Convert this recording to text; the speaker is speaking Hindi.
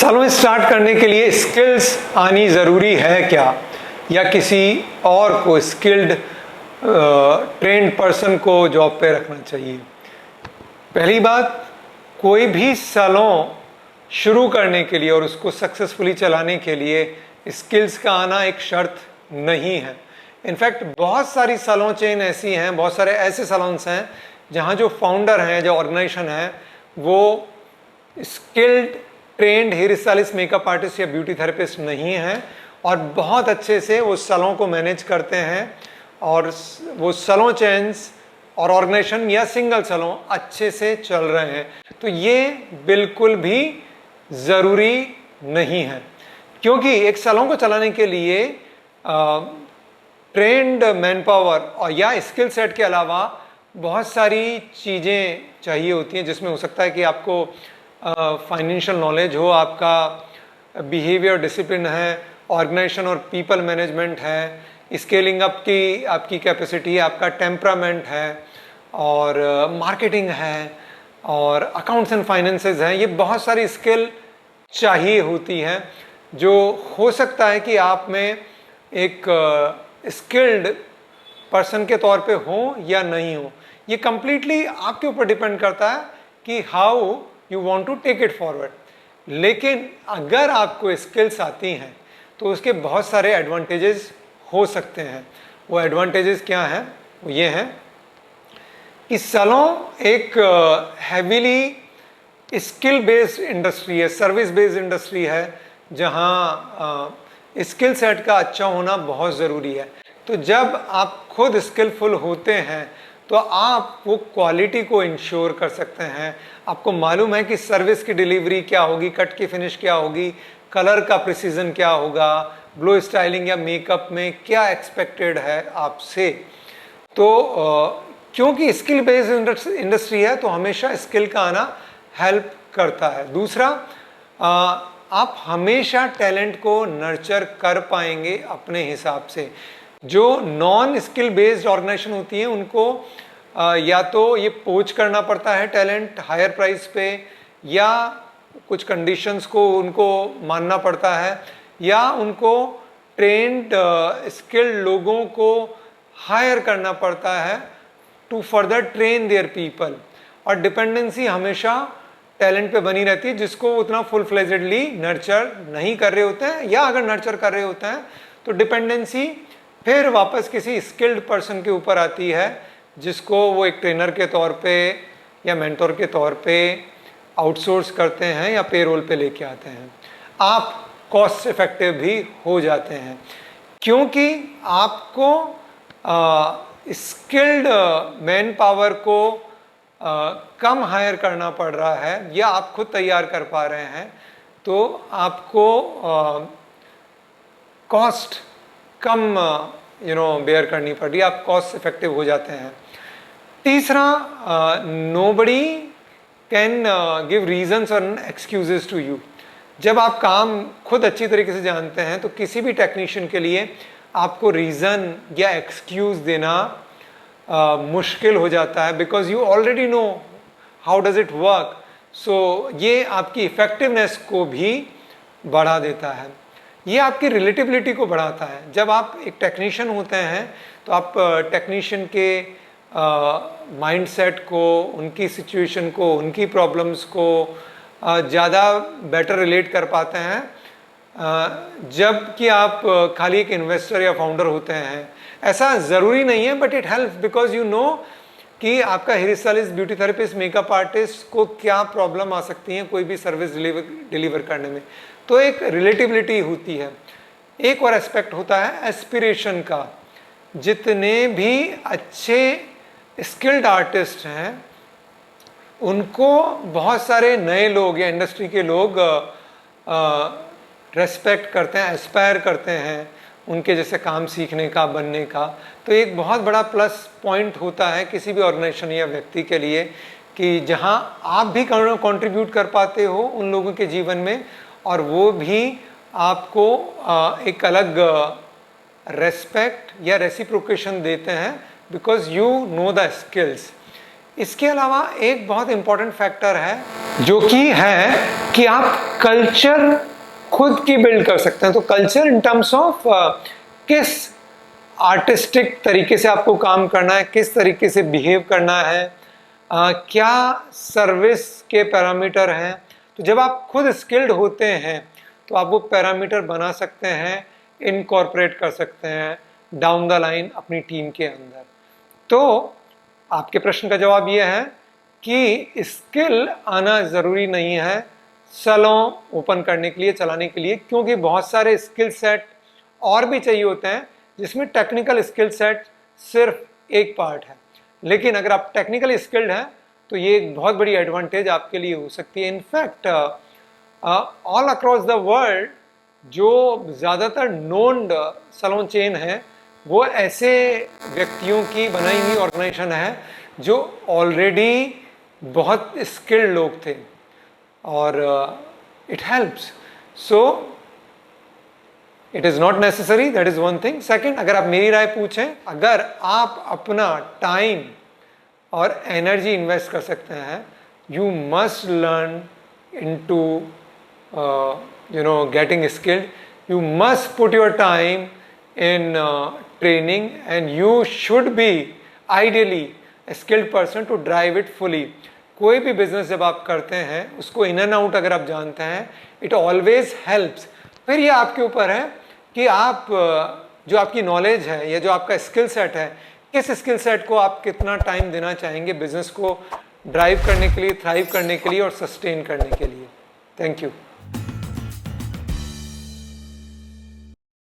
सैलून स्टार्ट करने के लिए स्किल्स आनी ज़रूरी है क्या, या किसी और को स्किल्ड ट्रेंड पर्सन को जॉब पे रखना चाहिए? पहली बात, कोई भी सैलून शुरू करने के लिए और उसको सक्सेसफुली चलाने के लिए स्किल्स का आना एक शर्त नहीं है। इनफैक्ट बहुत सारी सैलून चेन ऐसी हैं, बहुत सारे ऐसे सैलून्स हैं जहाँ जो फाउंडर हैं, जो ऑर्गेनाइजेशन है, वो skilled trained hair stylist, makeup artist या ब्यूटी थेरेपिस्ट नहीं है और बहुत अच्छे से वो सैलून को मैनेज करते हैं और वो सैलून चेन्स और ऑर्गेनाइजेशन या सिंगल सैलून अच्छे से चल रहे हैं। तो ये बिल्कुल भी ज़रूरी नहीं है, क्योंकि एक सैलून को चलाने के लिए ट्रेंड मैन पावर और या स्किल सेट के अलावा बहुत सारी चीज़ें चाहिए होती हैं, जिसमें हो सकता है कि आपको फाइनेंशियल नॉलेज हो, आपका बिहेवियर डिसिप्लिन है, ऑर्गेनाइजेशन और पीपल मैनेजमेंट है, स्केलिंग अप की आपकी कैपेसिटी है, आपका टेम्परामेंट है और मार्केटिंग है और अकाउंट्स एंड फाइनेंसेस हैं। ये बहुत सारी स्किल चाहिए होती हैं जो हो सकता है कि आप में एक स्किल्ड पर्सन के तौर पे हो या नहीं हो। ये कंप्लीटली आपके ऊपर डिपेंड करता है कि how you want to take it forward. लेकिन अगर आपको स्किल्स आती हैं तो उसके बहुत सारे एडवांटेजेस हो सकते हैं। वो एडवांटेजेस क्या हैं? वो ये हैं कि सैलून एक हैवीली स्किल बेस्ड इंडस्ट्री है, सर्विस बेस्ड इंडस्ट्री है, जहाँ स्किल सेट का अच्छा होना बहुत ज़रूरी है। तो जब आप खुद स्किलफुल होते हैं तो आप वो क्वालिटी को इंश्योर कर सकते हैं। आपको मालूम है कि सर्विस की डिलीवरी क्या होगी, कट की फिनिश क्या होगी, कलर का प्रिसीजन क्या होगा, ग्लो स्टाइलिंग या मेकअप में क्या एक्सपेक्टेड है आपसे। तो क्योंकि स्किल बेस्ड इंडस्ट्री है तो हमेशा स्किल का आना हेल्प करता है। दूसरा, आप हमेशा टैलेंट को नर्चर कर पाएंगे अपने हिसाब से। जो नॉन स्किल बेस्ड ऑर्गेनाइजेशन होती हैं उनको या तो ये पोच करना पड़ता है टैलेंट हायर प्राइस पे, या कुछ कंडीशंस को उनको मानना पड़ता है, या उनको ट्रेंड स्किल्ड लोगों को हायर करना पड़ता है to further train their people. और डिपेंडेंसी हमेशा टैलेंट पे बनी रहती है जिसको उतना फुल फ्लेजेडली नर्चर नहीं कर रहे होते हैं, या अगर नर्चर कर रहे होते हैं तो डिपेंडेंसी फिर वापस किसी स्किल्ड पर्सन के ऊपर आती है जिसको वो एक ट्रेनर के तौर पे या मेंटोर के तौर पे आउटसोर्स करते हैं या पेरोल पे लेके आते हैं। आप कॉस्ट इफेक्टिव भी हो जाते हैं क्योंकि आपको स्किल्ड मैन पावर को कम हायर करना पड़ रहा है या आप खुद तैयार कर पा रहे हैं, तो आपको कॉस्ट कम बेयर करनी पड़ रही है, आप कॉस्ट इफेक्टिव हो जाते हैं। तीसरा, नोबडी कैन गिव रीजंस और एक्सक्यूजेस टू यू। जब आप काम खुद अच्छी तरीके से जानते हैं तो किसी भी टेक्नीशियन के लिए आपको रीज़न या एक्सक्यूज़ देना मुश्किल हो जाता है, because you already know how does it work. So ये आपकी इफेक्टिवनेस को भी बढ़ा देता है, ये आपकी रिलेटिबिलिटी को बढ़ाता है। जब आप एक टेक्नीशियन होते हैं तो आप टेक्नीशियन के माइंडसेट को, उनकी सिचुएशन को, उनकी प्रॉब्लम्स को ज़्यादा बेटर रिलेट कर पाते हैं जबकि आप खाली एक इन्वेस्टर या फाउंडर होते हैं। ऐसा ज़रूरी नहीं है, but it help because you know कि आपका hair stylist, beauty therapist, makeup artist को क्या प्रॉब्लम आ सकती है कोई भी सर्विस डिलीवर करने में। तो एक रिलेटिबिलिटी होती है। एक और एस्पेक्ट होता है एस्पिरेशन का। जितने भी अच्छे स्किल्ड आर्टिस्ट हैं उनको बहुत सारे नए लोग या इंडस्ट्री के लोग रेस्पेक्ट करते हैं, एस्पायर करते हैं उनके जैसे काम सीखने का, बनने का। तो एक बहुत बड़ा प्लस पॉइंट होता है किसी भी ऑर्गेनाइजेशन या व्यक्ति के लिए कि जहां आप भी कंट्रीब्यूट कर पाते हो उन लोगों के जीवन में और वो भी आपको एक अलग रेस्पेक्ट या रेसिप्रोकेशन देते हैं because you know the skills. इसके अलावा एक बहुत इम्पॉर्टेंट फैक्टर है जो कि है कि आप कल्चर खुद की बिल्ड कर सकते हैं। तो कल्चर इन टर्म्स ऑफ किस आर्टिस्टिक तरीके से आपको काम करना है, किस तरीके से बिहेव करना है, क्या सर्विस के पैरामीटर हैं। तो जब आप खुद स्किल्ड होते हैं तो आप वो पैरामीटर बना सकते हैं, इनकॉर्पोरेट कर सकते हैं डाउन द लाइन अपनी टीम के अंदर। तो आपके प्रश्न का जवाब ये है कि स्किल आना ज़रूरी नहीं है सैलून ओपन करने के लिए, चलाने के लिए, क्योंकि बहुत सारे स्किल सेट और भी चाहिए होते हैं जिसमें टेक्निकल स्किल सेट सिर्फ एक पार्ट है। लेकिन अगर आप टेक्निकली स्किल्ड हैं तो ये एक बहुत बड़ी एडवांटेज आपके लिए हो सकती है। In fact all across the world जो ज़्यादातर नोन सैलून चेन है वो ऐसे व्यक्तियों की बनाई हुई ऑर्गेनाइजेशन है जो ऑलरेडी बहुत स्किल्ड लोग थे और it helps. So it is not necessary, that is one thing. Second, अगर आप मेरी राय पूछें, अगर आप अपना टाइम और एनर्जी इन्वेस्ट कर सकते हैं, you must learn into getting skilled. You must put your time in training, and you should be ideally a skilled person to drive it fully. कोई भी बिजनेस जब आप करते हैं उसको इन एंड आउट अगर आप जानते हैं, इट ऑलवेज हेल्प्स। फिर ये आपके ऊपर है कि आप जो आपकी नॉलेज है या जो आपका स्किल सेट है, किस स्किल सेट को आप कितना टाइम देना चाहेंगे बिजनेस को ड्राइव करने के लिए, थ्राइव करने के लिए और सस्टेन करने के लिए। Thank you.